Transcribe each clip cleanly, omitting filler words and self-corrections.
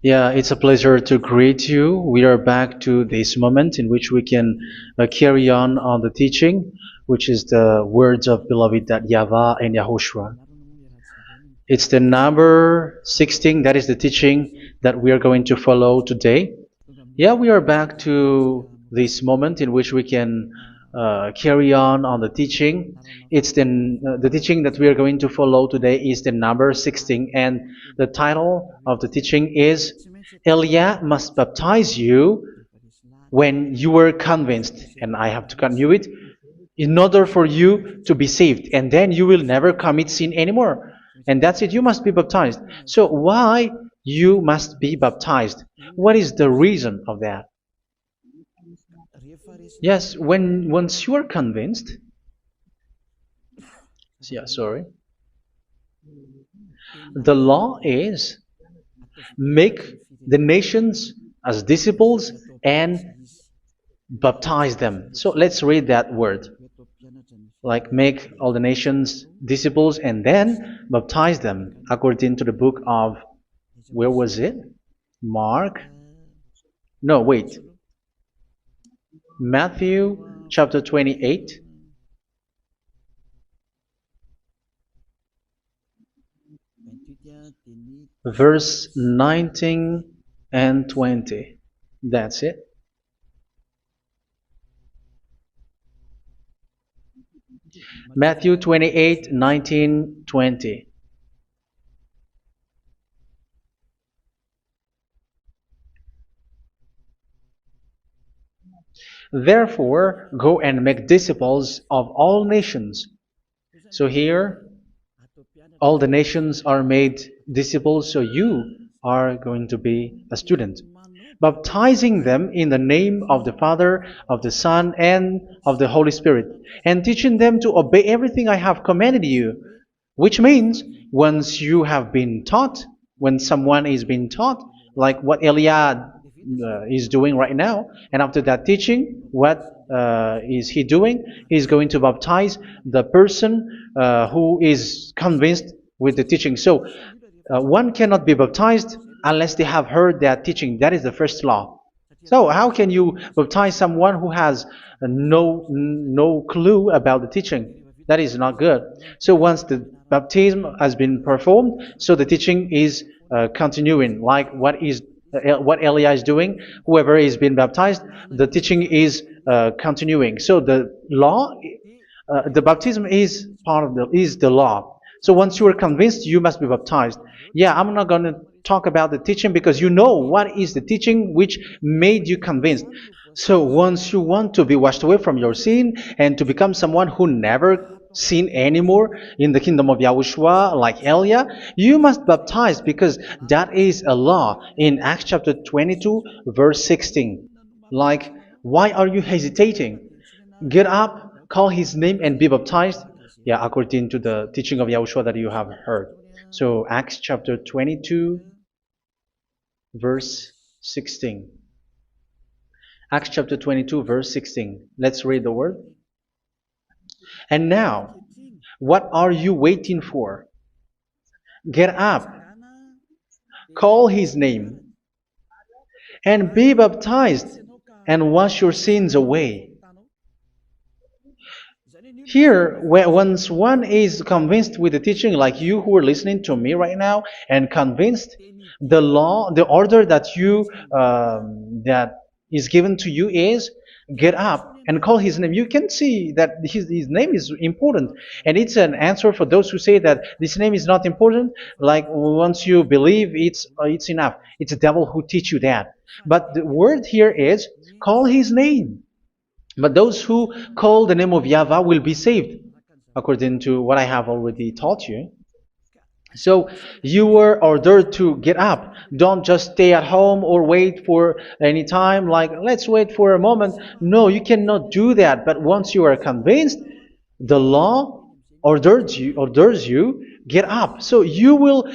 Yeah, it's a pleasure to greet you. We are back to this moment in which we can carry on the teaching, which is the words of beloved that YAHVAH and YAHOSHUA. It's the number 16, that is the teaching that we are going to follow today. Yeah, we are back to this moment in which we can carry on the teaching. It's the teaching that we are going to follow today is the number 16, and the title of the teaching is Elia must baptize you when you were convinced, and I have to continue it, in order for you to be saved, and then you will never commit sin anymore. And that's it, you must be baptized. So why you must be baptized? What is the reason of that? Yes, when once you are convinced, yeah, sorry, the law is make the nations as disciples and baptize them. So let's read that word. Like make all the nations disciples and then baptize them according to the book of, where was it? Mark? No, wait. Matthew chapter 28. Verse 19 and 20. That's it. Matthew 28, 19, 20. Therefore, go and make disciples of all nations. So here, all the nations are made disciples, so you are going to be a student. Baptizing them in the name of the Father, of the Son, and of the Holy Spirit, and teaching them to obey everything I have commanded you. Which means, once you have been taught, when someone is being taught, like what Eliad is doing right now, and after that teaching, what is he doing? He's going to baptize the person who is convinced with the teaching. So, one cannot be baptized unless they have heard that teaching. That is the first law. So how can you baptize someone who has no clue about the teaching? That is not good. So once the baptism has been performed, so the teaching is continuing. Like what Elia is doing, whoever is being baptized, the teaching is continuing. So the law, the baptism is part of the law. So once you are convinced, you must be baptized. Yeah, I'm not going to talk about the teaching because you know what is the teaching which made you convinced. So once you want to be washed away from your sin and to become someone who never sin anymore in the kingdom of YAHOSHUA like Elia, you must baptize because that is a law in Acts chapter 22 verse 16. Like, why are you hesitating? Get up, call his name and be baptized. Yeah, according to the teaching of YAHOSHUA that you have heard. So Acts chapter 22 verse 16. Acts chapter 22 verse 16. Let's read the word. And now, what are you waiting for? Get up, call his name, and be baptized, and wash your sins away. Here, once one is convinced with the teaching, like you who are listening to me right now, and convinced, the law, the order that that is given to you is get up and call his name. You can see that his name is important, and it's an answer for those who say that this name is not important. Like once you believe, it's enough. It's the devil who teach you that. But the word here is call his name. But those who call the name of YAHVAH will be saved, according to what I have already taught you. So you were ordered to get up. Don't just stay at home or wait for any time, like let's wait for a moment. No, you cannot do that. But once you are convinced, the law orders you get up. So you will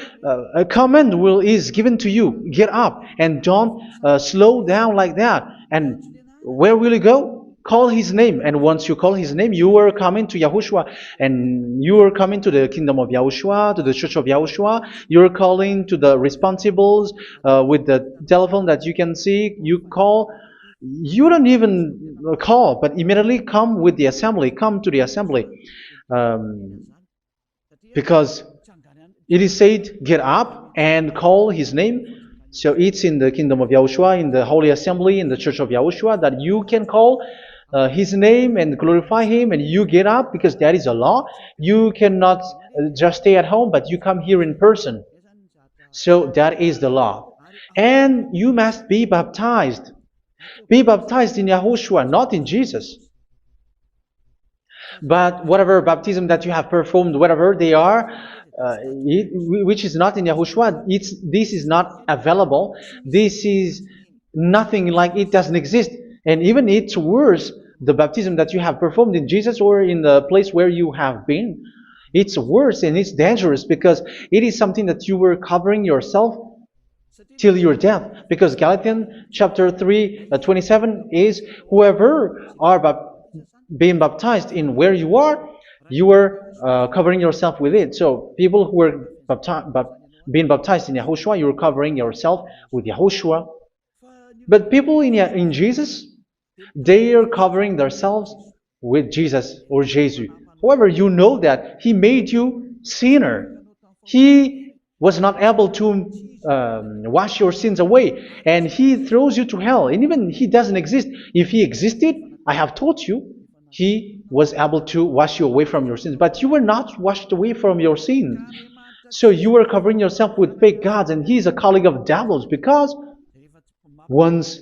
a command is given to you. Get up and don't slow down like that. And where will you go? call his name. And once you call his name, you are coming to Yahushua. And you are coming to the kingdom of Yahushua, to the church of Yahushua. You're calling to the responsibles with the telephone that you can see. You call. You don't even call, but immediately come with the assembly. Come to the assembly. Um, because it is said, get up and call his name. So it's in the kingdom of Yahushua, in the holy assembly, in the church of Yahushua, that you can call his name and glorify him, and you get up, because that is a law. You cannot just stay at home, but you come here in person. So that is the law. And you must be baptized. Be baptized in Yahushua, not in Jesus. But whatever baptism that you have performed, whatever they are, which is not in Yahushua, this is not available. This is nothing, like it doesn't exist. And even it's worse, the baptism that you have performed in Jesus or in the place where you have been. It's worse and it's dangerous, because it is something that you were covering yourself till your death. Because Galatians chapter 3, 27 is, whoever are being baptized in where you are covering yourself with it. So people who were being baptized in Yahushua, you're covering yourself with Yahushua. But people in Jesus, they are covering themselves with Jesus or Jesus. However, you know that He made you sinner. He was not able to wash your sins away, and He throws you to hell. And even He doesn't exist. If He existed, I have taught you, He was able to wash you away from your sins. But you were not washed away from your sins. So you were covering yourself with fake gods, and He is a colleague of devils, because once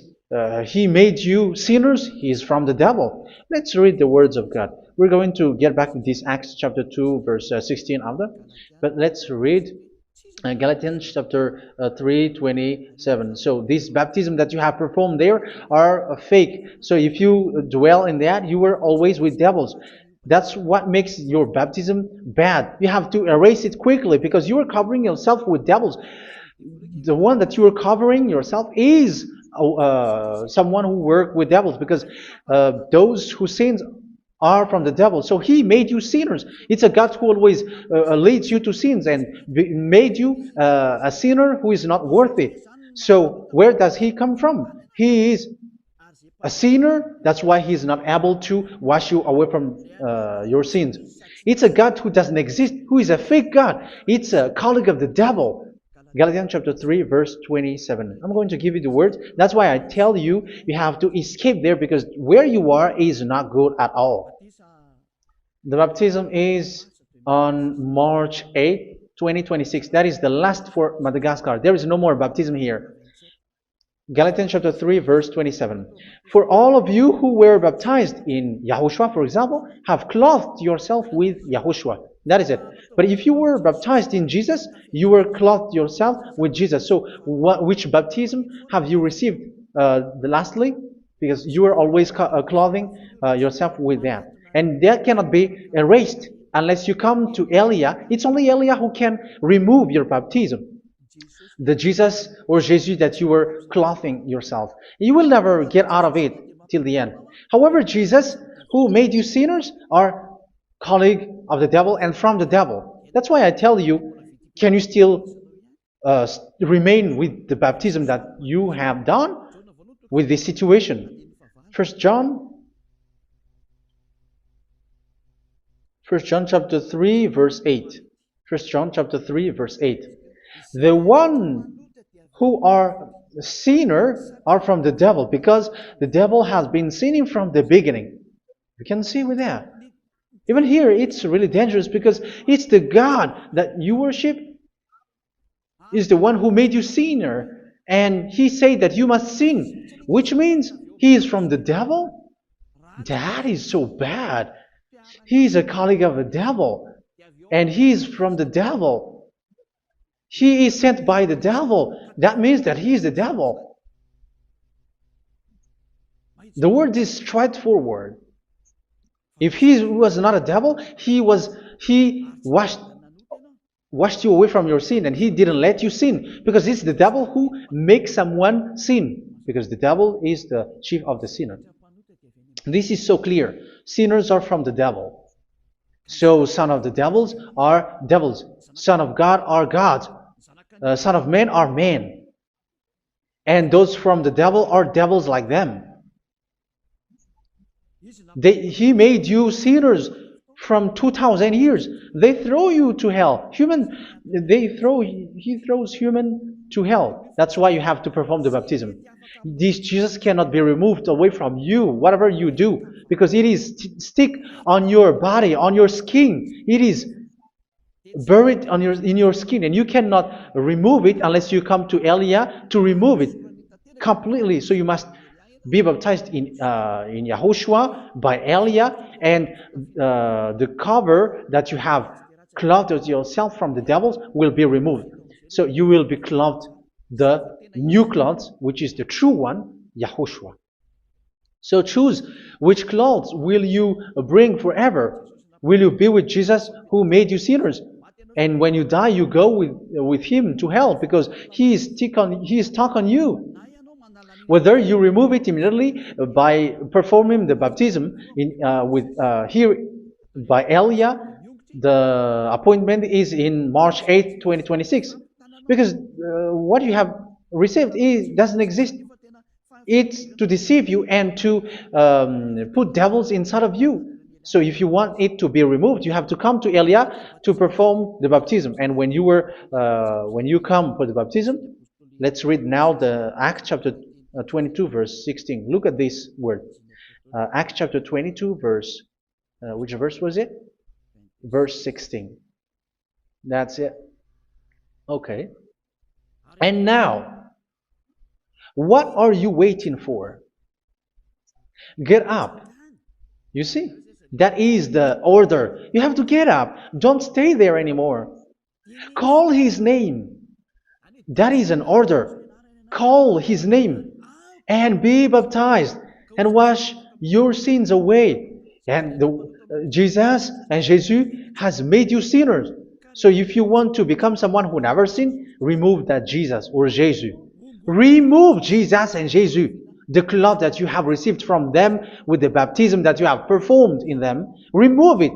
He made you sinners, He is from the devil. Let's read the words of God. We're going to get back to this Acts chapter 2, verse 16 after. But let's read Galatians chapter 3, 27. So this baptism that you have performed there are fake. So if you dwell in that, you were always with devils. That's what makes your baptism bad. You have to erase it quickly, because you are covering yourself with devils. The one that you are covering yourself is someone who worked with devils, because those who sins are from the devil. So He made you sinners. It's a God who always leads you to sins, and made you a sinner who is not worthy. So where does He come from? He is a sinner. That's why He is not able to wash you away from your sins. It's a God who doesn't exist, who is a fake God. It's a colleague of the devil. Galatians chapter 3, verse 27. I'm going to give you the words. That's why I tell you, you have to escape there, because where you are is not good at all. The baptism is on March 8, 2026. That is the last for Madagascar. There is no more baptism here. Galatians chapter 3, verse 27. For all of you who were baptized in Yahushua, for example, have clothed yourself with Yahushua. That is it. But if you were baptized in Jesus, you were clothed yourself with Jesus. So which baptism have you received lastly? Because you are always clothing yourself with that. And that cannot be erased unless you come to Eliah. It's only Eliah who can remove your baptism. The Jesus or Jesus that you were clothing yourself. You will never get out of it till the end. However, Jesus, who made you sinners, are colleague of the devil and from the devil. That's why I tell you, can you still remain with the baptism that you have done with this situation? First John chapter 3, verse 8. First John chapter 3, verse 8. The one who are sinner are from the devil, because the devil has been sinning from the beginning. You can see with that. Even here, it's really dangerous, because it's the God that you worship is the one who made you sinner, and He said that you must sin, which means He is from the devil. That is so bad. He is a colleague of the devil, and He is from the devil. He is sent by the devil. That means that He is the devil. The word is straightforward. If He was not a devil, He washed you away from your sin, and He didn't let you sin, because it's the devil who makes someone sin, because the devil is the chief of the sinner. This is so clear. Sinners are from the devil. So son of the devils are devils. Son of God are gods. Son of men are men. And those from the devil are devils like them. He made you sinners from 2,000 years. They throw you to hell. He throws human to hell. That's why you have to perform the baptism. This Jesus cannot be removed away from you, whatever you do, because it is stick on your body, on your skin. It is buried in your skin, and you cannot remove it unless you come to Elia to remove it completely. So you must be baptized in YAHOSHUA by Elia, and the cover that you have clothed yourself from the devils will be removed. So you will be clothed the new clothes, which is the true one, YAHOSHUA. So choose which clothes will you bring forever. Will you be with Jesus who made you sinners? And when you die, you go with him to hell because he is stuck on you. Whether you remove it immediately by performing the baptism here by Elia, the appointment is in March 8, 2026. Because what you have received doesn't exist. It's to deceive you and to put devils inside of you. So if you want it to be removed, you have to come to Elia to perform the baptism. And when you come for the baptism, let's read now the Acts chapter 22 verse 16. Look at this word. Acts chapter 22 verse, which verse was it? Verse 16. That's it. Okay. And now, what are you waiting for? Get up. You see? That is the order. You have to get up. Don't stay there anymore. Call his name. That is an order. Call his name and be baptized and wash your sins away. And Jesus has made you sinners. So if you want to become someone who never sinned, remove that Jesus or Jesus. Remove Jesus and Jesus, the cloth that you have received from them with the baptism that you have performed in them. Remove it.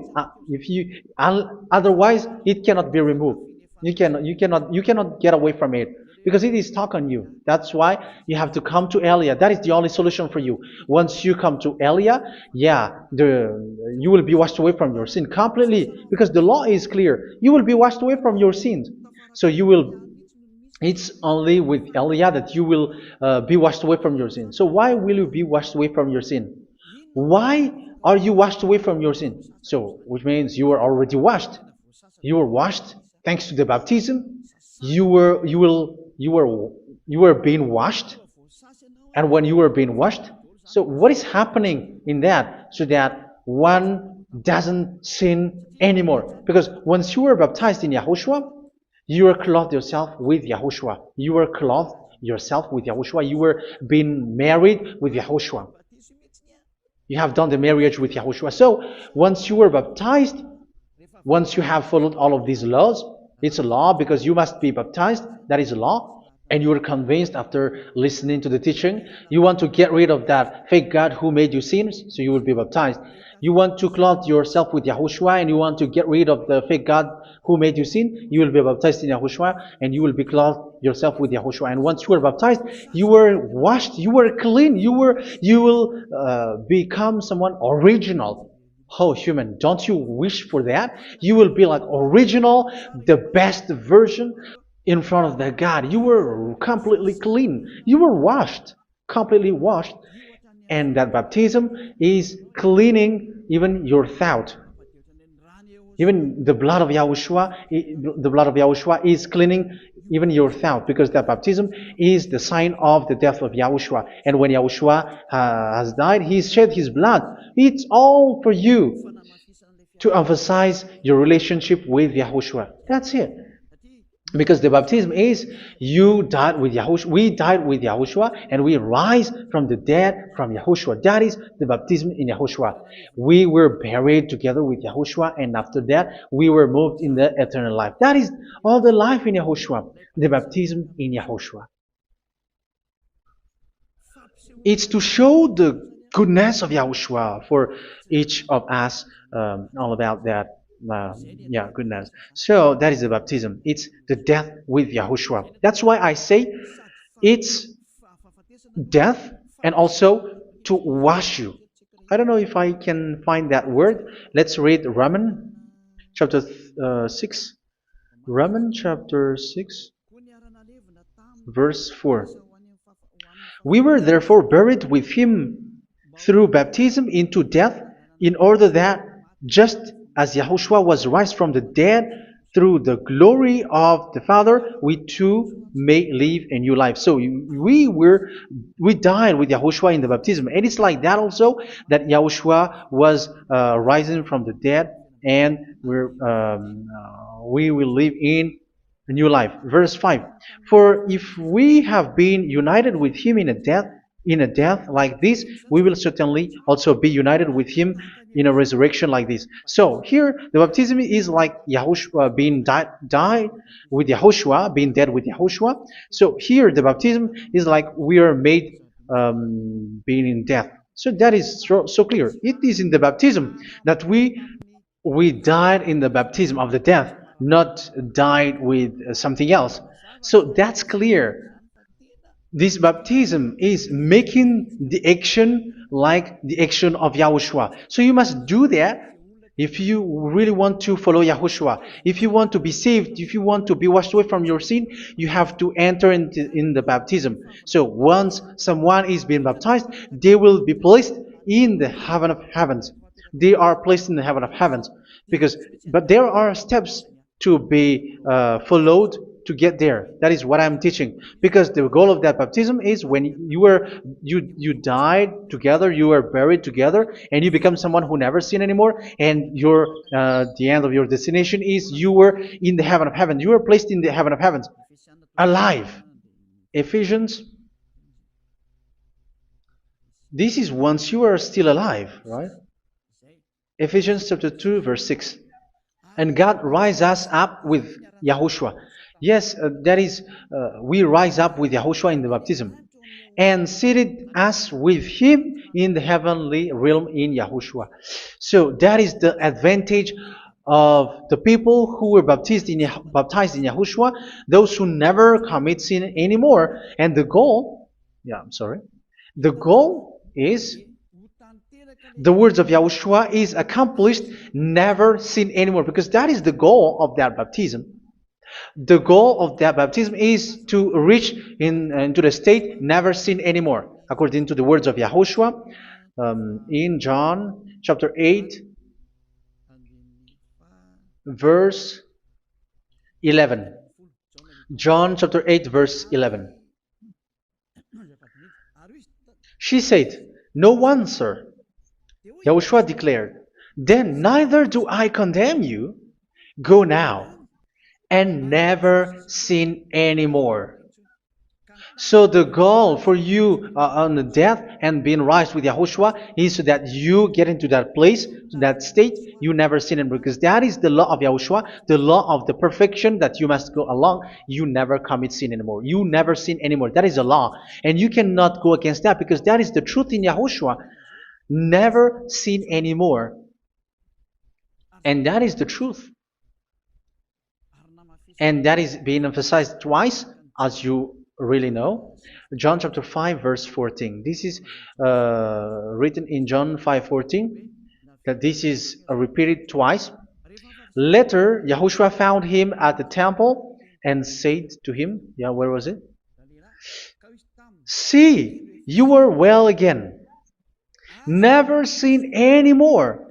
Otherwise, it cannot be removed. You cannot get away from it because it is stuck on you. That's why you have to come to Elia. That is the only solution for you. Once you come to Elia, you will be washed away from your sin completely because the law is clear. You will be washed away from your sins. So it's only with Elia that you will be washed away from your sin. So why will you be washed away from your sin? Why are you washed away from your sin? So, which means you are already washed. You were washed thanks to the baptism. You were being washed, and when you were being washed, so what is happening in that? So that one doesn't sin anymore. Because once you were baptized in YAHOSHUA, you were clothed yourself with YAHOSHUA. You were clothed yourself with YAHOSHUA. You were being married with YAHOSHUA. You have done the marriage with YAHOSHUA. So once you were baptized, once you have followed all of these laws, it's a law because you must be baptized. That is a law. And you are convinced after listening to the teaching. You want to get rid of that fake God who made you sinners, so you will be baptized. You want to clothe yourself with YAHOSHUA and you want to get rid of the fake God who made you sin, you will be baptized in YAHOSHUA and you will be clothed yourself with YAHOSHUA. And once you are baptized, you were washed, you were clean, you will become someone original. Oh, human, don't you wish for that? You will be like original, the best version in front of the God. You were completely clean. You were washed, completely washed. And that baptism is cleaning even your thought. Even the blood of YAHOSHUA is cleaning even your thought, because that baptism is the sign of the death of YAHOSHUA. And when YAHOSHUA has died, he shed his blood. It's all for you to emphasize your relationship with YAHOSHUA. That's it. Because the baptism is you died with YAHOSHUA, we died with YAHOSHUA, and we rise from the dead from YAHOSHUA. That is the baptism in YAHOSHUA. We were buried together with YAHOSHUA, and after that we were moved in the eternal life. That is all the life in YAHOSHUA, the baptism in YAHOSHUA. It's to show the goodness of Yahushua for each of us, all about that. Uh, yeah, goodness. So that is the baptism. It's the death with Yahushua. That's why I say it's death and also to wash you. I don't know if I can find that word. Let's read Romans chapter 6. Romans chapter 6, verse 4. We were therefore buried with him through baptism into death, in order that, just as Yahushua was raised from the dead through the glory of the Father, we too may live a new life. So we died with Yahushua in the baptism, and it's like that also that Yahushua was rising from the dead, and we will live in a new life. Verse 5. For if we have been united with him in a death like this, we will certainly also be united with him in a resurrection like this. So here the baptism is like Yahushua being died with Yahushua, being dead with Yahushua. So here the baptism is like we are made being in death. So that is so clear. It is in the baptism that we died in the baptism of the death, not died with something else. So that's clear. This baptism is making the action like the action of Yahushua. So you must do that if you really want to follow Yahushua. If you want to be saved, if you want to be washed away from your sin, you have to enter in the baptism. So once someone is being baptized, they will be placed in the heaven of heavens. They are placed in the heaven of heavens, but there are steps to be followed to get there. That is what I'm teaching. Because the goal of that baptism is when you died together, you were buried together, and you become someone who never sin anymore. And the end of your destination is you were in the heaven of heaven. You were placed in the heaven of heavens, alive. Ephesians. This is once you are still alive, right? Ephesians chapter 2, verse 6. And God rise us up with Yahushua. Yes, that is, we rise up with Yahushua in the baptism. And seated us with him in the heavenly realm in Yahushua. So that is the advantage of the people who were baptized in Yahushua, those who never commit sin anymore. And the goal, the goal is the words of Yahushua is accomplished, never sin anymore, because that is the goal of that baptism. The goal of that baptism is to reach into the state never sin anymore, according to the words of Yahushua in John chapter 8, verse 11. John chapter 8, verse 11. She said, "No one, sir." Yahushua declared, "Then neither do I condemn you. Go now and never sin anymore." So the goal for you on the death and being raised with Yahushua is so that you get into that place, to that state, you never sin anymore. Because that is the law of Yahushua, the law of the perfection that you must go along. You never commit sin anymore. You never sin anymore. That is a law. And you cannot go against that because that is the truth in Yahushua. Never sin anymore. And that is the truth. And that is being emphasized twice, as you really know. John chapter 5, verse 14. This is written in John 5:14, that this is repeated twice. Later, Yahushua found him at the temple and said to him, where was it? "See, you are well again. Never sin anymore."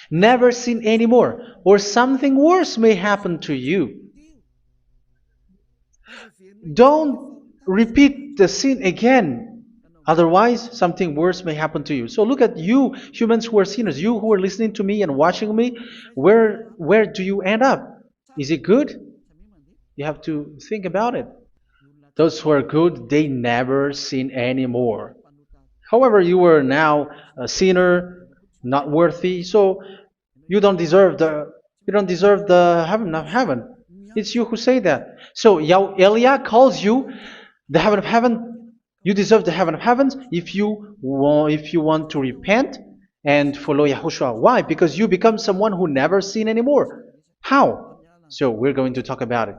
Never sin anymore, or something worse may happen to you. Don't repeat the sin again. Otherwise, something worse may happen to you. So look at you, humans who are sinners, you who are listening to me and watching me. Where do you end up? Is it good? You have to think about it. Those who are good, they never sin anymore. However, you are now a sinner, not worthy, so you don't deserve the heaven of heaven. It's you who say that. So Eliah calls you the heaven of heaven. You deserve the heaven of heavens if you want to repent and follow Yahushua. Why? Because you become someone who never sin anymore. How? So we're going to talk about it.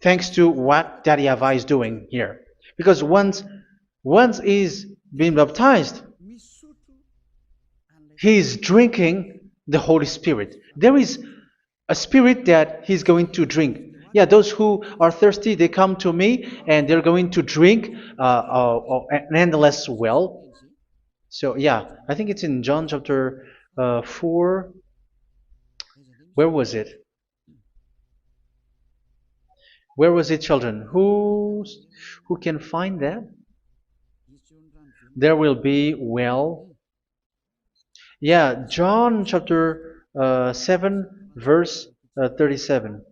Thanks to what Daddy YAHVAH is doing here. Because once he's been baptized, he is drinking the Holy Spirit. There is a spirit that he's going to drink. Yeah, those who are thirsty, they come to me and they're going to drink an endless well. So yeah, I think it's in John chapter 4. Where was it? Where was it, children? Who can find that? There will be well. Yeah, John chapter 7, verse 37.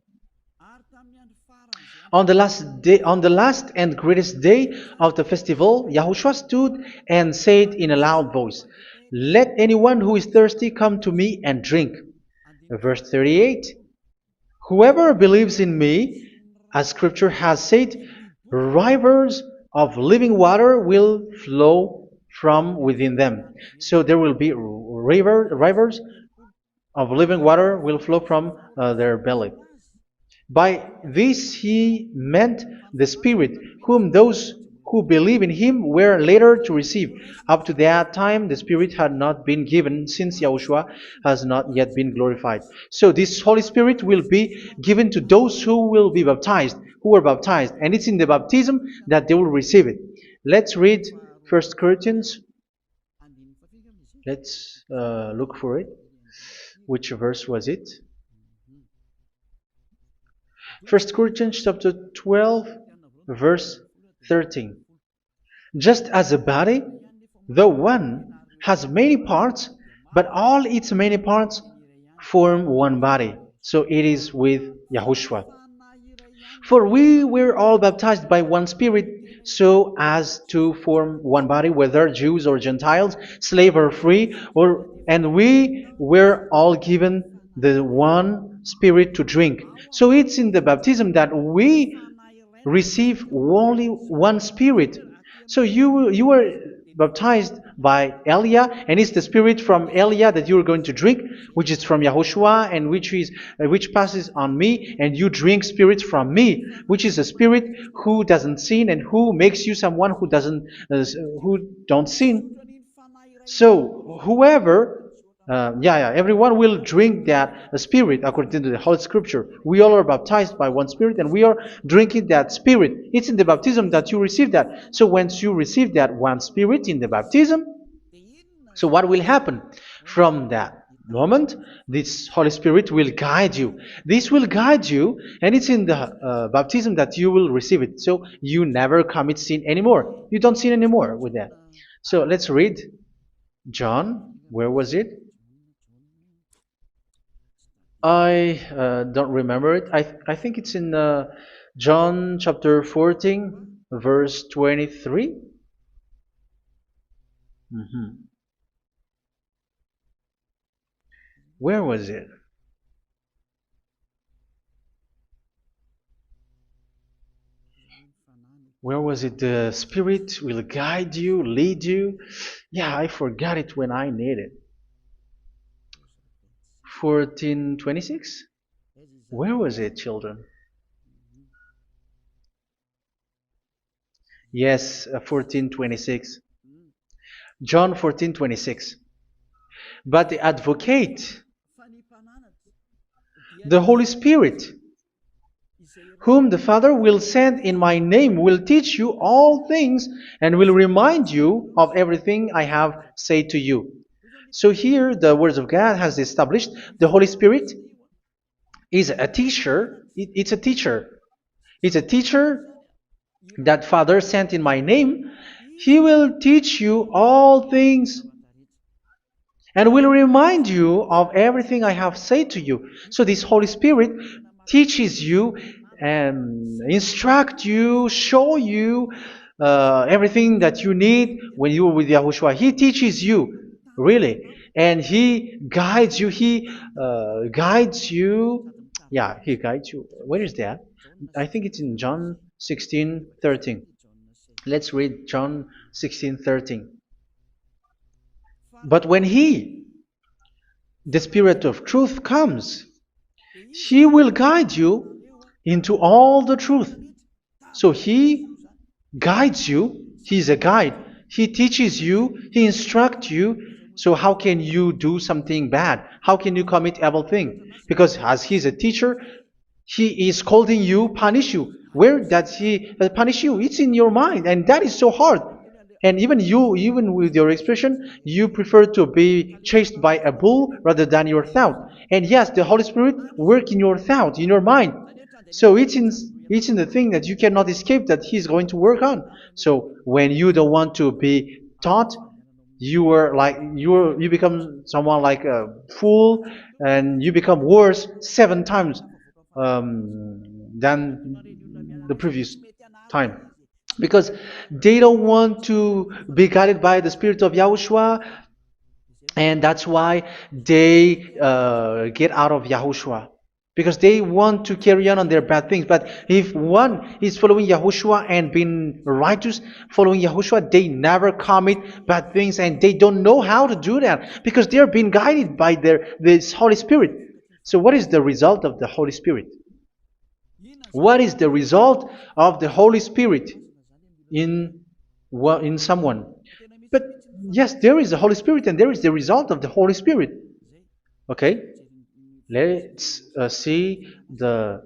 On the last and greatest day of the festival, Yahushua stood and said in a loud voice, "Let anyone who is thirsty come to me and drink." Verse 38. Whoever believes in me, as scripture has said, rivers of living water will flow from within them. So there will be rivers of living water will flow from their belly. By this he meant the Spirit, whom those who believe in him were later to receive. Up to that time, the Spirit had not been given, since Yahushua has not yet been glorified. So this Holy Spirit will be given to those who will be baptized, who were baptized. And it's in the baptism that they will receive it. Let's read 1 Corinthians. Let's look for it. Which verse was it? 1 Corinthians chapter 12, verse 13. Just as a body, though one, has many parts, but all its many parts form one body. So it is with Yahushua. For we were all baptized by one Spirit, so as to form one body, whether Jews or Gentiles, slave or free, and we were all given the one Spirit to drink. So it's in the baptism that we receive only one Spirit. So you were baptized by Elia, and it's the Spirit from Elia that you are going to drink, which is from Yahushua, and which passes on me, and you drink Spirit from me, which is a Spirit who doesn't sin and who makes you someone who don't sin. So whoever everyone will drink that Spirit according to the Holy Scripture. We all are baptized by one Spirit, and we are drinking that Spirit. It's in the baptism that you receive that. So once you receive that one Spirit in the baptism, so what will happen? From that moment, this Holy Spirit will guide you. This will guide you, and it's in the baptism that you will receive it. So you never commit sin anymore. You don't sin anymore with that. So let's read John. Where was it? I don't remember it. I think it's in John chapter 14, verse 23. Where was it? Where was it? The Spirit will guide you, lead you. Yeah, I forgot it when I need it. 14:26? Where was it, children? Yes, 14:26. John 14:26. But the advocate, the Holy Spirit, whom the Father will send in my name, will teach you all things and will remind you of everything I have said to you. So here the words of God has established the Holy Spirit is a teacher. It's a teacher. It's a teacher that Father sent in my name. He will teach you all things and will remind you of everything I have said to you. So this Holy Spirit teaches you and instruct you, show you everything that you need when you are with Yahushua. He teaches you, really. And He guides you. He guides you. Yeah, He guides you. Where is that? I think it's in John 16:13. Let's read John 16:13. But when He, the Spirit of truth, comes, He will guide you into all the truth. So He guides you. He's a guide. He teaches you. He instructs you. So how can you do something bad? How can you commit evil thing? Because as He's a teacher, He is scolding you, punish you. Where does He punish you? It's in your mind, and that is so hard. And even you, even with your expression, you prefer to be chased by a bull rather than your thought. And yes, the Holy Spirit work in your thought, in your mind. So it's in the thing that you cannot escape that He's going to work on. So when you don't want to be taught, you become someone like a fool, and you become worse 7 times than the previous time, because they don't want to be guided by the Spirit of Yahushua, and that's why they get out of Yahushua, because they want to carry on their bad things. But if one is following Yahushua and being righteous, following Yahushua, they never commit bad things, and they don't know how to do that because they are being guided by this Holy Spirit. So what is the result of the Holy Spirit? What is the result of the Holy Spirit in in someone? But yes, there is the Holy Spirit, and there is the result of the Holy Spirit. Okay, let's see the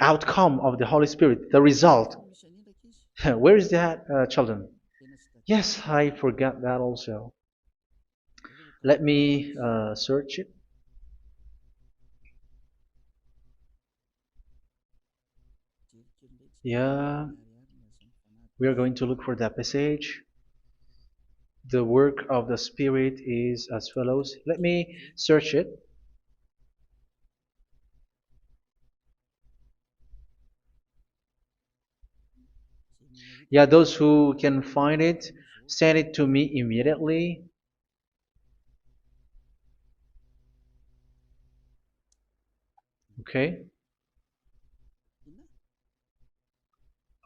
outcome of the Holy Spirit, the result. Where is that, children? Yes, I forgot that also. Let me search it. Yeah, we are going to look for that passage. The work of the Spirit is as follows. Let me search it. Yeah, those who can find it, send it to me immediately. Okay.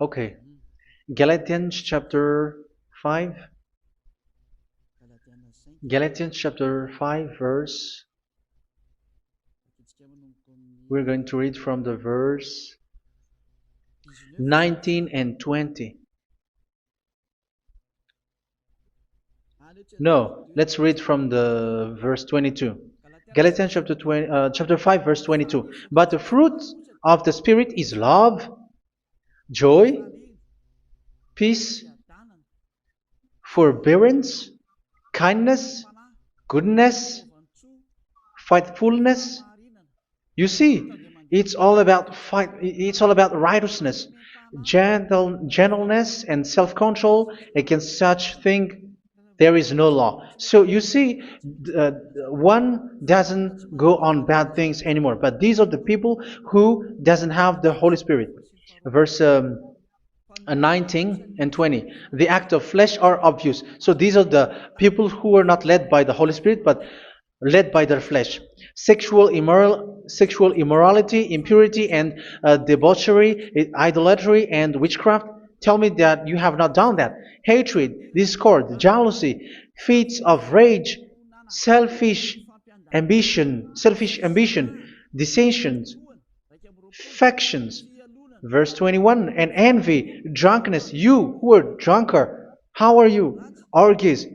Okay. Galatians chapter 5. Galatians chapter 5 verse. We're going to read from the verse 19 and 20. No, let's read from the verse 22. Galatians chapter 5 verse 22. But the fruit of the Spirit is love, joy, peace, forbearance, kindness, goodness, faithfulness. You see, it's all about fight. It's all about righteousness, gentleness, and self-control. Against such thing, there is no law. So you see, uh, one doesn't go on bad things anymore. But these are the people who doesn't have the Holy Spirit. Verse 19 and 20. The act of flesh are obvious. So these are the people who are not led by the Holy Spirit, but led by their flesh. Sexual immorality, impurity, and debauchery, idolatry, and witchcraft. Tell me that you have not done that. Hatred, discord, jealousy, fits of rage, selfish ambition, dissensions, factions. Verse 21, and envy, drunkenness. You who are drunkard, how are you? Orgies.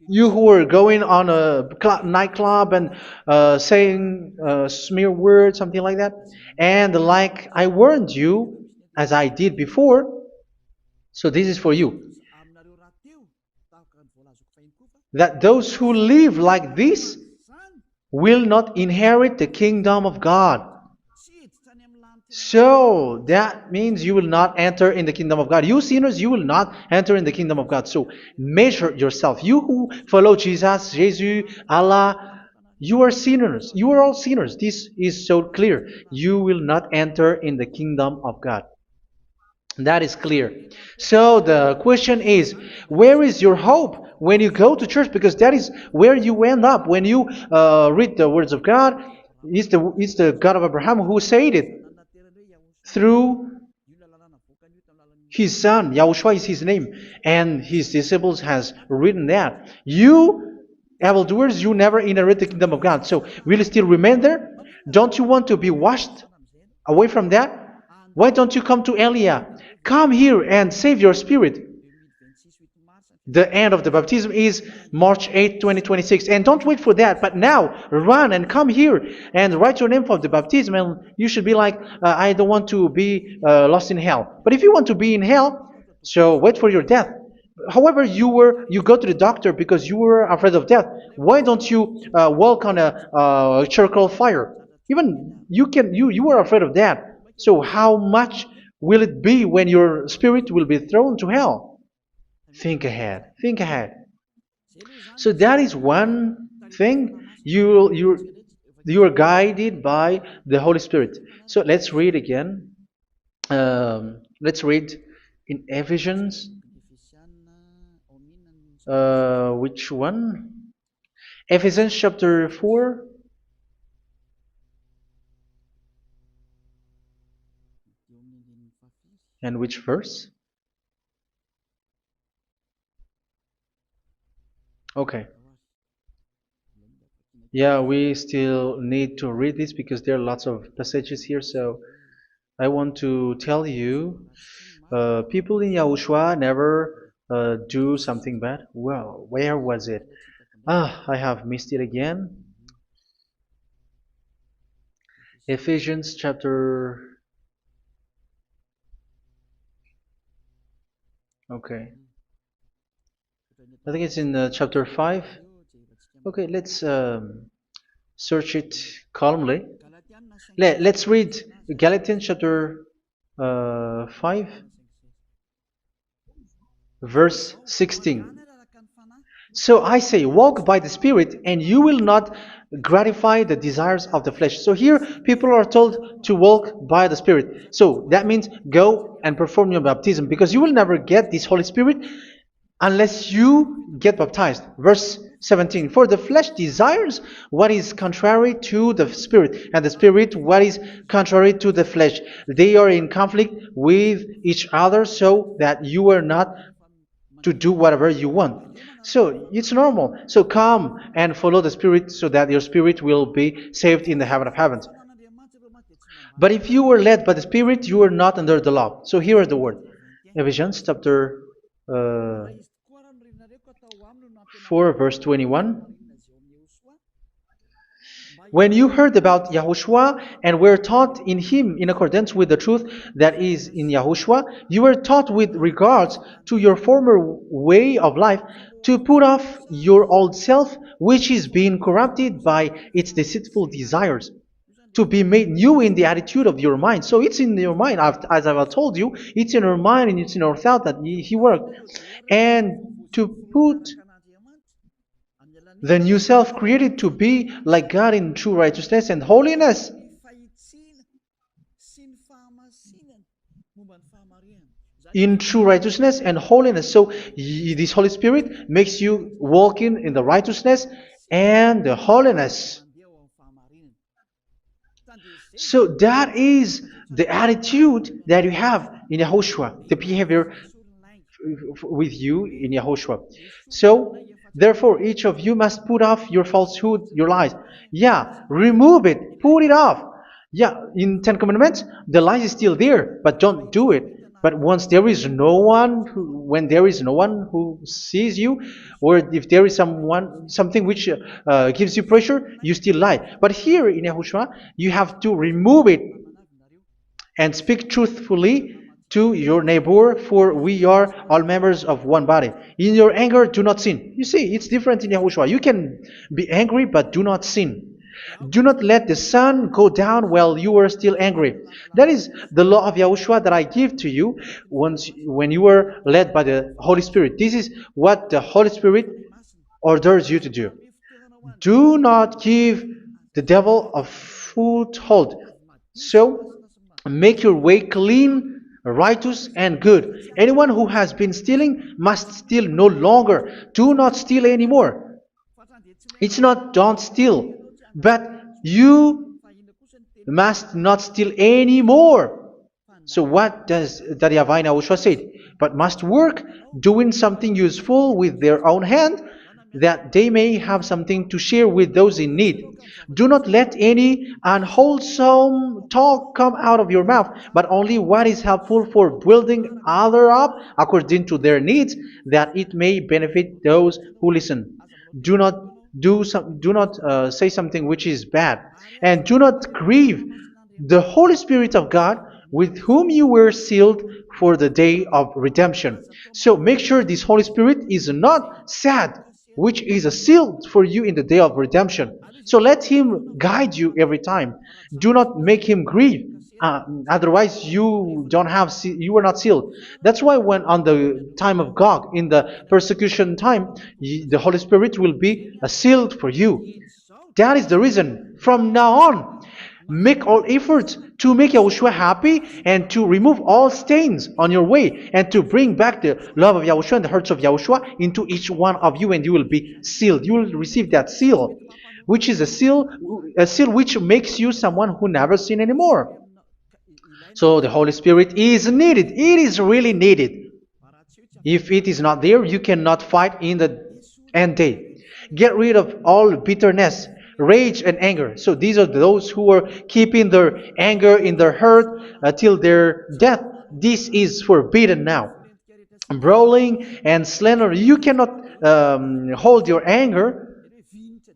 You who are going on a nightclub and saying smear words, something like that. And like I warned you, as I did before, so this is for you, that those who live like this will not inherit the kingdom of God. So that means you will not enter in the kingdom of God. You sinners, you will not enter in the kingdom of God. So measure yourself. You who follow Jesus, Allah, you are sinners. You are all sinners. This is so clear. You will not enter in the kingdom of God. That is clear. So the question is, where is your hope when you go to church? Because that is where you end up when you read the words of God. It's the God of Abraham who said it through His son, Yahushua is his name, and his disciples has written that. You evildoers, you never inherit the kingdom of God. So will you still remain there? Don't you want to be washed away from that? Why don't you come to Elia? Come here and save your spirit. The end of the baptism is March 8th, 2026. And don't wait for that, but now run and come here and write your name for the baptism. And you should be like, I don't want to be lost in hell. But if you want to be in hell, so wait for your death. However, you go to the doctor because you were afraid of death. Why don't you walk on a charcoal fire? Even you were afraid of that. So how much will it be when your spirit will be thrown to hell? Think ahead. Think ahead. So that is one thing. You are guided by the Holy Spirit. So let's read again. Let's read in Ephesians. Which one? Ephesians chapter 4. And which verse? Okay. Yeah, we still need to read this because there are lots of passages here. So I want to tell you, people in Yahushua never do something bad. Well, where was it? I have missed it again. Ephesians chapter. Okay. I think it's in chapter 5. Okay, let's search it calmly. Let's read Galatians chapter 5, verse 16. So I say, walk by the Spirit, and you will not gratify the desires of the flesh. So here, people are told to walk by the Spirit. So that means go and perform your baptism, because you will never get this Holy Spirit unless you get baptized. Verse 17. For the flesh desires what is contrary to the Spirit, and the Spirit what is contrary to the flesh. They are in conflict with each other, so that you are not to do whatever you want. So it's normal. So come and follow the Spirit so that your spirit will be saved in the heaven of heavens. But if you were led by the Spirit, you are not under the law. So here is the word. Ephesians chapter 4 verse 21. When you heard about Yahushua and were taught in him in accordance with the truth that is in Yahushua, you were taught with regards to your former way of life to put off your old self, which is being corrupted by its deceitful desires, to be made new in the attitude of your mind. So it's in your mind, as I've told you, it's in our mind and it's in our thought that he worked. And to put the new self created to be like God in true righteousness and holiness. In true righteousness and holiness. So this Holy Spirit makes you walk in the righteousness and the holiness. So that is the attitude that you have in Yahushua, the behavior with you in Yahushua. So therefore, each of you must put off your falsehood, your lies. Yeah, remove it, put it off. Yeah, in Ten Commandments, the lie is still there, but don't do it. But once there is no one, when there is no one who sees you, or if there is something which gives you pressure, you still lie. But here in Yahushua, you have to remove it and speak truthfully to your neighbor, for we are all members of one body. In your anger, do not sin. You see, it's different in Yahushua. You can be angry, but do not sin. Do not let the sun go down while you are still angry. That is the law of Yahushua that I give to you when you are led by the Holy Spirit. This is what the Holy Spirit orders you to do. Do not give the devil a foothold. So, make your way clean, righteous, and good. Anyone who has been stealing must steal no longer. Do not steal anymore. It's not don't steal, but you must not steal anymore. So what does the YAHVAH in YAHOSHUA say? But must work doing something useful with their own hand, that they may have something to share with those in need. Do not let any unwholesome talk come out of your mouth, but only what is helpful for building other up according to their needs, that it may benefit those who listen. Do not do not say something which is bad, and do not grieve the Holy Spirit of God, with whom you were sealed for the day of redemption. So make sure this Holy Spirit is not sad, which is a seal for you in the day of redemption. So let Him guide you every time. Do not make Him grieve. Otherwise, you are not sealed. That's why when on the time of God, in the persecution time, the Holy Spirit will be a sealed for you. That is the reason. From now on, make all efforts to make Yahushua happy and to remove all stains on your way and to bring back the love of Yahushua and the hearts of Yahushua into each one of you, and you will be sealed. You will receive that seal, which is a seal which makes you someone who never sin anymore. So the Holy Spirit is needed. It is really needed. If it is not there, you cannot fight in the end day. Get rid of all bitterness, rage, and anger. So these are those who are keeping their anger in their heart till their death. This is forbidden now. Brawling and slander. You cannot hold your anger.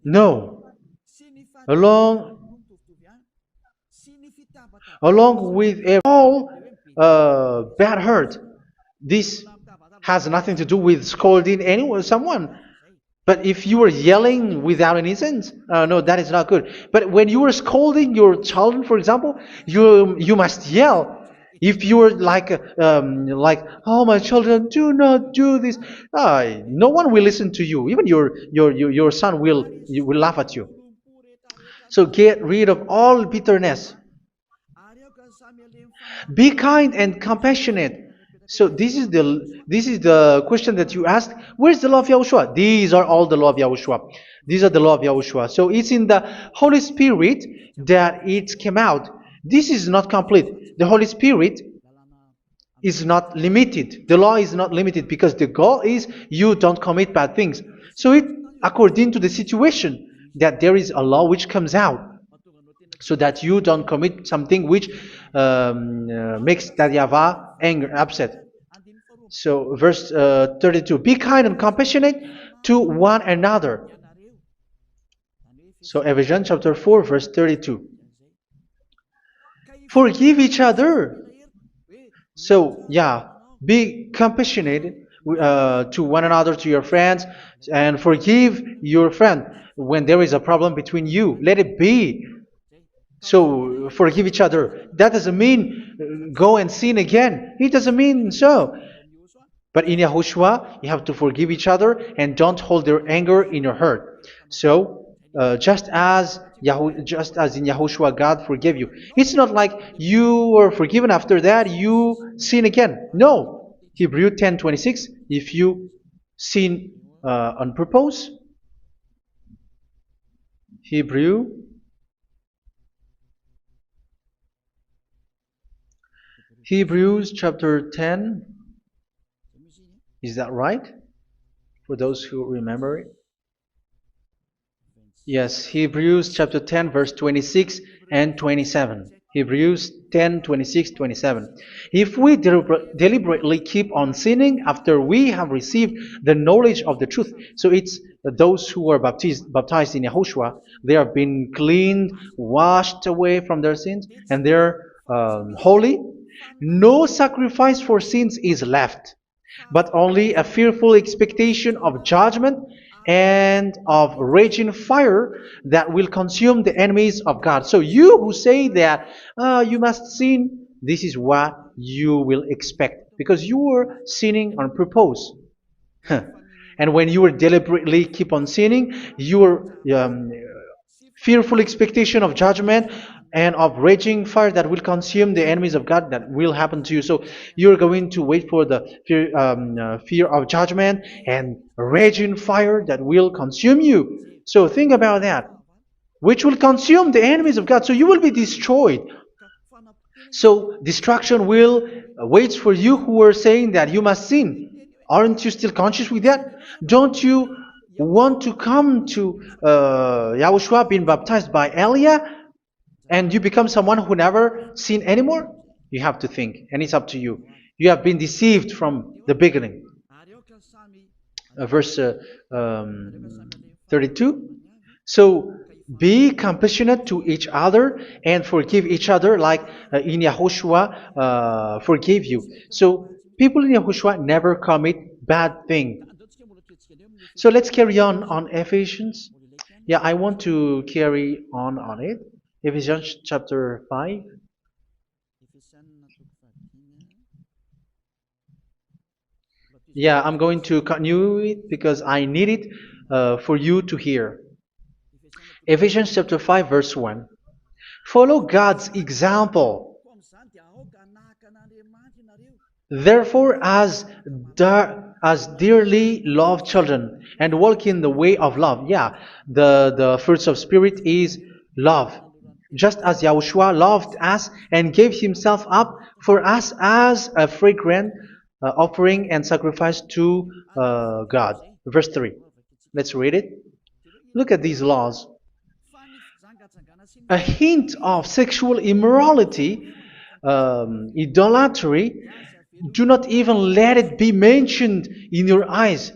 No. Along along with all bad hurt. This has nothing to do with scolding anyone, someone. But if you are yelling without any sense, no, that is not good. But when you are scolding your children, for example, you must yell. If you are like, oh my children, do not do this, no one will listen to you. Even your son will laugh at you. So get rid of all bitterness. Be kind and compassionate. So this is the question that you asked. Where's the law of Yahushua? These are all the law of Yahushua. These are the law of Yahushua. So it's in the Holy Spirit that it came out. This is not complete. The Holy Spirit is not limited. The law is not limited because the goal is you don't commit bad things. So it according to the situation that there is a law which comes out, so that you don't commit something which makes that YAHVAH anger, upset. So verse 32, be kind and compassionate to one another. So Ephesians chapter 4 verse 32. Forgive each other. So yeah, be compassionate to one another, to your friends, and forgive your friend when there is a problem between you. Let it be. So forgive each other. That doesn't mean go and sin again. It doesn't mean so. But in Yahushua, you have to forgive each other and don't hold their anger in your heart. So just as in Yahushua, God forgave you. It's not like you were forgiven after that you sin again. No. Hebrew 10:26. If you sin on purpose, Hebrews chapter 10. Is that right? For those who remember it? Yes, Hebrews chapter 10 verse 26 and 27. Hebrews 10, 26, 27. If we deliberately keep on sinning after we have received the knowledge of the truth, so it's those who are baptized in Yahushua, they have been cleaned, washed away from their sins, and they're holy. No sacrifice for sins is left, but only a fearful expectation of judgment and of raging fire that will consume the enemies of God. So you who say that you must sin, this is what you will expect, because you are sinning on purpose. And when you deliberately keep on sinning, your fearful expectation of judgment and of raging fire that will consume the enemies of God, that will happen to you. So you're going to wait for the fear of judgment and raging fire that will consume you. So think about that, which will consume the enemies of God. So you will be destroyed. So destruction will waits for you who are saying that you must sin. Aren't you still conscious with that? Don't you want to come to Yahushua being baptized by Elia and you become someone who never sin anymore? You have to think, and it's up to you. You have been deceived from the beginning. Verse 32. So be compassionate to each other and forgive each other like in Yahushua forgave you. So people in Yahushua never commit bad thing. So let's carry on Ephesians. Yeah, I want to carry on it. Ephesians chapter 5. Yeah, I'm going to continue it because I need it for you to hear. Ephesians chapter 5 verse 1. Follow God's example. Therefore, as dearly loved children, and walk in the way of love. Yeah, the fruits of spirit is love. Just as Yahushua loved us and gave himself up for us as a fragrant offering and sacrifice to God. Verse 3. Let's read it. Look at these laws. A hint of sexual immorality, idolatry, do not even let it be mentioned in your eyes,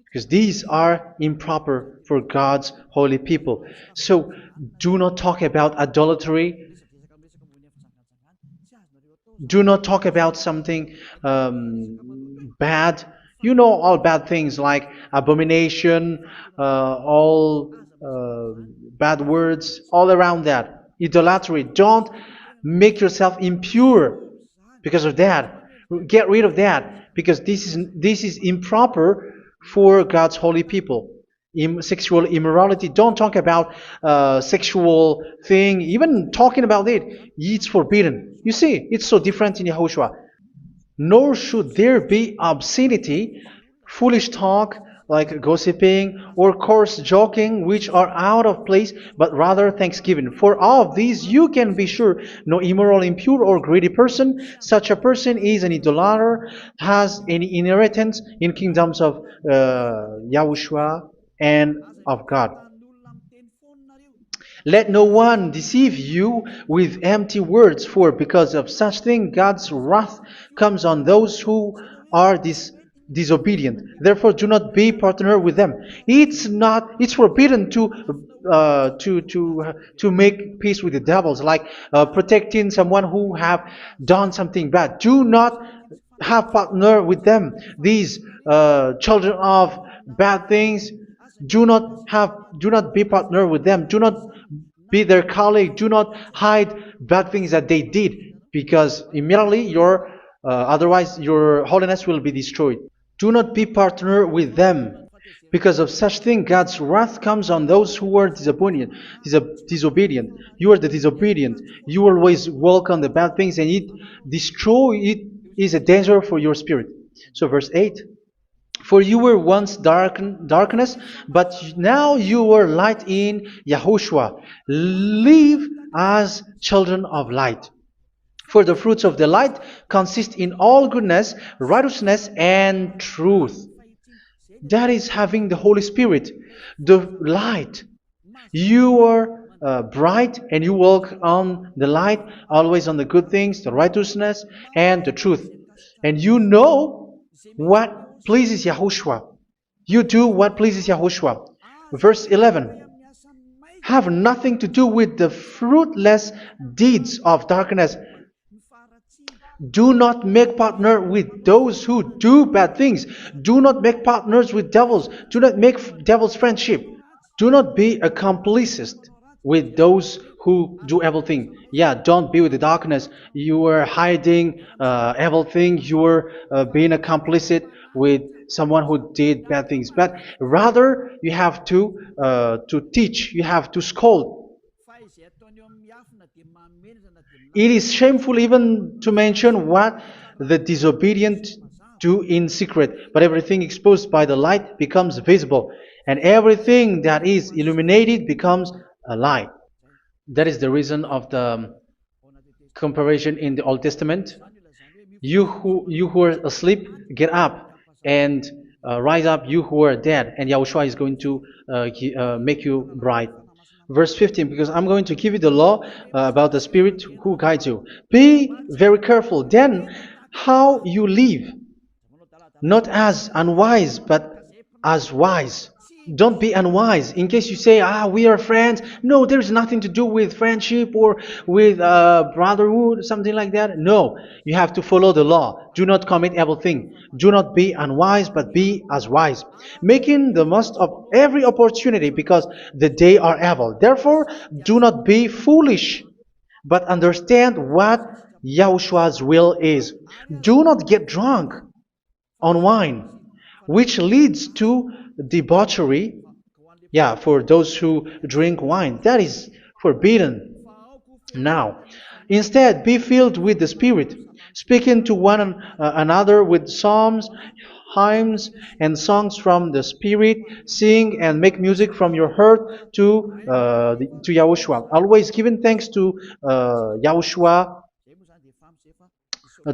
because these are improper for God's holy people. So do not talk about idolatry. Do not talk about something bad. You know all bad things like abomination, all bad words, all around that. Idolatry. Don't make yourself impure because of that. Get rid of that because this is improper for God's holy people. Sexual immorality. Don't talk about sexual thing. Even talking about it's forbidden. You see, it's so different in Yahushua. Nor should there be obscenity, foolish talk like gossiping or coarse joking, which are out of place, but rather thanksgiving. For of these you can be sure: no immoral, impure, or greedy person, such a person is an idolater, has any inheritance in kingdoms of Yahushua and of God. Let no one deceive you with empty words, for because of such thing God's wrath comes on those who are disobedient. Therefore, do not be partner with them. It's forbidden to make peace with the devils, like protecting someone who have done something bad. Do not have partner with them. These children of bad things, do not be partner with them. Do not be their colleague. Do not hide bad things that they did, because immediately otherwise your holiness will be destroyed. Do not be partner with them. Because of such thing, God's wrath comes on those who are disobedient. You are the disobedient. You always walk on the bad things, and it is a danger for your spirit. So verse 8. For you were once darkness, but now you are light in Yahushua. Live as children of light. For the fruits of the light consist in all goodness, righteousness, and truth. That is having the Holy Spirit, the light. You are bright and you walk on the light, always on the good things, the righteousness, and the truth. And you know what pleases Yahushua. You do what pleases Yahushua. Verse 11. Have nothing to do with the fruitless deeds of darkness. Do not make partner with those who do bad things. Do not make partners with devils. Do not make devil's friendship. Do not be accomplices with those who do evil things. Yeah, don't be with the darkness. You are hiding evil things. You are being a complicit with someone who did bad things. But rather, you have to teach. You have to scold. It is shameful even to mention what the disobedient do in secret, but everything exposed by the light becomes visible, and everything that is illuminated becomes a light. That is the reason of comparison in the Old Testament. You who are asleep, get up and rise up, you who are dead, and Yahushua is going to make you bright. Verse 15, because I'm going to give you the law about the Spirit who guides you. Be very careful then how you live, not as unwise, but as wise. Don't be unwise. In case you say, we are friends. No, there's nothing to do with friendship or with brotherhood, something like that. No, you have to follow the law. Do not commit evil thing. Do not be unwise, but be as wise, making the most of every opportunity, because the day are evil. Therefore, do not be foolish, but understand what Yahushua's will is. Do not get drunk on wine, which leads to debauchery. Yeah, for those who drink wine, that is forbidden now. Instead, be filled with the Spirit, speaking to one another with psalms, hymns, and songs from the Spirit. Sing and make music from your heart to Yahushua. Always giving thanks to Yahushua,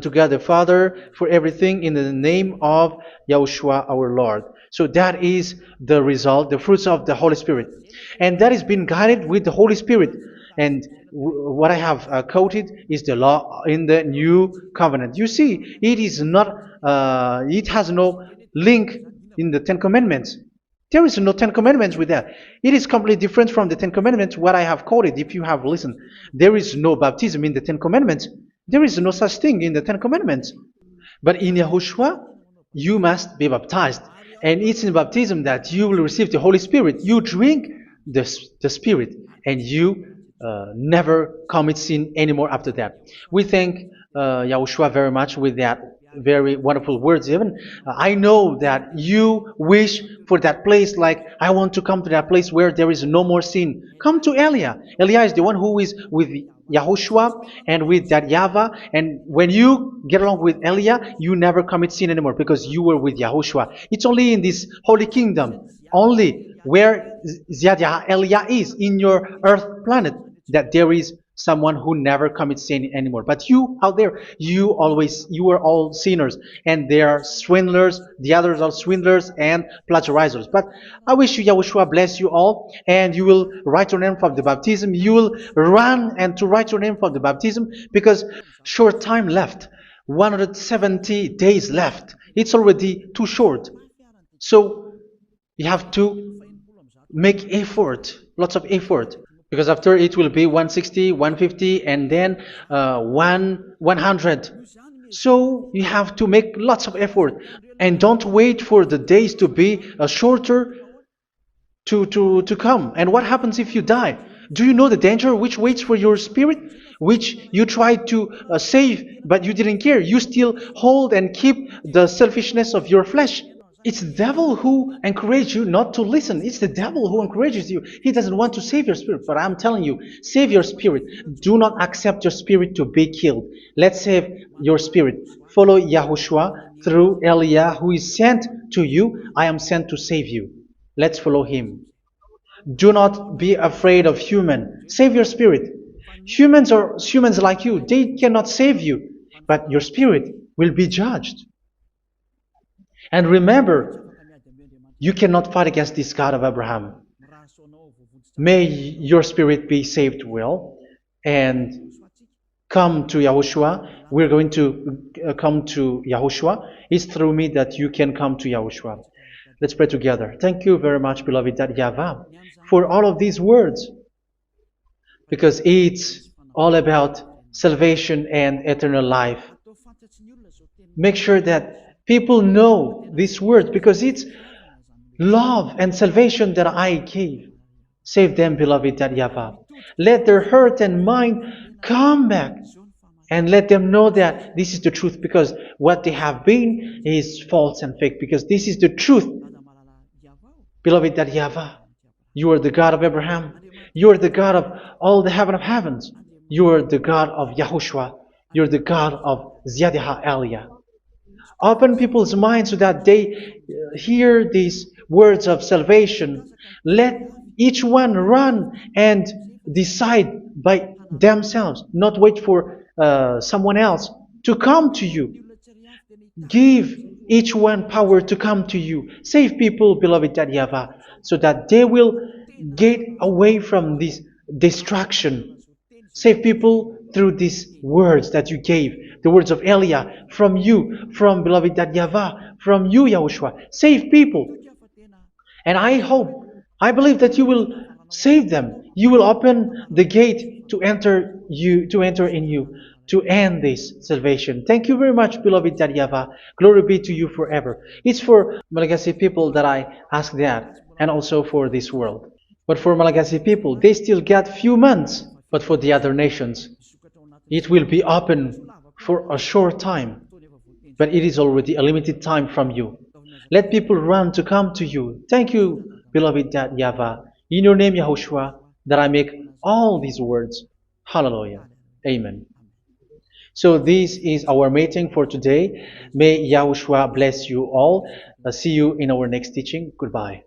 to God the Father, for everything in the name of Yahushua our Lord. So that is the result, the fruits of the Holy Spirit. And that is being guided with the Holy Spirit. And what I have quoted is the law in the new covenant. You see, it is not, it has no link in the Ten Commandments. There is no Ten Commandments with that. It is completely different from the Ten Commandments, what I have quoted, if you have listened. There is no baptism in the Ten Commandments. There is no such thing in the Ten Commandments. But in Yahushua, you must be baptized. And it's in baptism that you will receive the Holy Spirit. You drink the Spirit, and you never commit sin anymore after that. We thank Yahushua very much with that very wonderful words. Even I know that you wish for that place, like I want to come to that place where there is no more sin. Come to Elia. Elia is the one who is with Yahushua and with that YAHVAH, and when you get along with Elia, you never commit sin anymore because you were with Yahushua. It's only in this holy kingdom, only where Ziad Elia is, in your earth planet, that there is someone who never commits sin anymore. But you out there, you are all sinners, and they are swindlers. The others are swindlers and plagiarizers. But I wish you, Yahushua, bless you all, and you will write your name from the baptism. You will run and to write your name from the baptism, because short time left, 170 days left. It's already too short. So you have to make effort, lots of effort, because after it will be 160, 150, and then 100. So you have to make lots of effort, and don't wait for the days to be shorter to come. And what happens if you die? Do you know the danger which waits for your spirit, which you tried to save, but you didn't care? You still hold and keep the selfishness of your flesh. It's the devil who encourages you not to listen. It's the devil who encourages you. He doesn't want to save your spirit. But I'm telling you, save your spirit. Do not accept your spirit to be killed. Let's save your spirit. Follow Yahushua through Elia, who is sent to you. I am sent to save you. Let's follow him. Do not be afraid of human. Save your spirit. Humans are humans like you. They cannot save you. But your spirit will be judged. And remember, you cannot fight against this God of Abraham. May your spirit be saved well and come to Yahushua. We're going to come to Yahushua. It's through me that you can come to Yahushua. Let's pray together. Thank you very much, beloved YAHVAH, for all of these words, because it's all about salvation and eternal life. Make sure that people know these words, because it's love and salvation that I gave. Save them, beloved YAHVAH. Let their heart and mind come back, and let them know that this is the truth, because what they have been is false and fake, because this is the truth. Beloved YAHVAH, you are the God of Abraham. You are the God of all the heaven of heavens. You are the God of Yahushua. You are the God of Ziad Elia. Open people's minds so that they hear these words of salvation. Let each one run and decide by themselves, not wait for someone else to come to you. Give each one power to come to you. Save people, beloved YAHVAH, so that they will get away from this distraction. Save people through these words that you gave, the words of Elia, from you, from beloved YAHVAH, from you, Yahushua. Save people. And I hope, I believe that you will save them. You will open the gate to enter in you, to end this salvation. Thank you very much, beloved YAHVAH. Glory be to you forever. It's for Malagasy people that I ask that, and also for this world. But for Malagasy people, they still get few months. But for the other nations, it will be open for a short time. But it is already a limited time from you. Let people run to come to you. Thank you, beloved YAHVAH. In your name, Yahushua, that I make all these words. Hallelujah. Amen. So this is our meeting for today. May Yahushua bless you all. See you in our next teaching. Goodbye.